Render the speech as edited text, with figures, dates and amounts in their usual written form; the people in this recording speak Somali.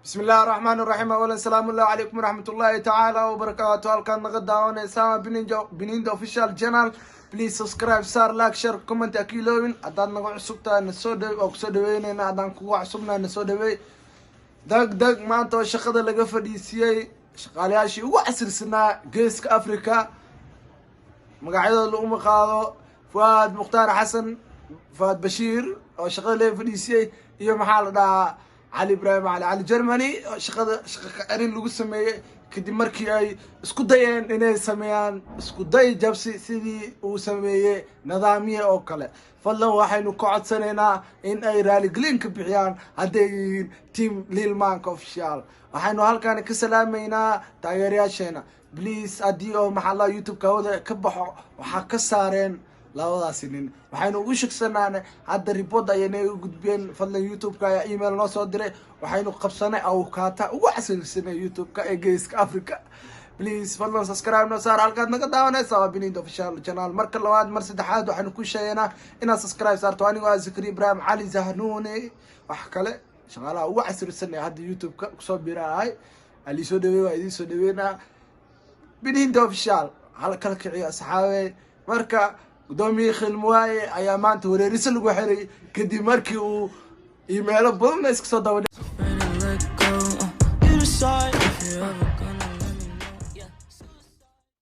بسم الله الرحمن الرحيم. أولا السلام الله عليكم ورحمة الله تعالى وبركاته. هالكان نغدا وانا اسامة بنينجا اوفيشال جانل. بليز سبسكرايب صار لايك شير كومنت اكيلوين ادان نغو عصبتا نسودو او كسودوينينا ادان كوغو عصبنا نسودوي دق maanta shaqada laga fadhiisiyay shaqaalayaashii ugu casirsanaa geeska Afrika magacyadooda lagu qaado Fuad Mukhtar Xasan Fuad Bashir oo shaqada laga fadhiisiyay iyo maxaa la dhahaa علي إبراهيم علي جرماني شقة أرين لوجو سمية كدي مركي أي سكودين إنه سميان سكودي جبسي سيدي وسمية نظامية أو كله فالله واحد نقعد سنة إن أي رالي قلين كبيان هذي تيم ليلمان كوفيشال واحد نهال كان كسلامينا تغيرياشنا بليز أديو محل يوتيوب كهذا كبحوا وحكسرين labada sinin waxaynu ugu shaqsanaanay hadda report ayay ugu gudbeen fadlan YouTube-ka ayaa email noo soo diray waxaynu qabsanay awkaata ugu casirsanay YouTube-ka ee geeska Afrika please fadlan subscribe noo saar halkaad naga daawanaysaa waa Binindo official channel marka labaad mar saddexaad waxaynu ku sheegaynaa inaad subscribe saarto anigu waa Zikri Ibrahim Ali Zahnuuni wax kale shaqaalaha ugu casirsanay hadda YouTube-ka soo biraay ali soo dhaweey waa idin soo dhaweynaa Binindo official halka kiciyo asxaabe marka قدومي خلمواي أيامات ورئيس الوحري كدي مركي و إيميل بدون ناس كصدق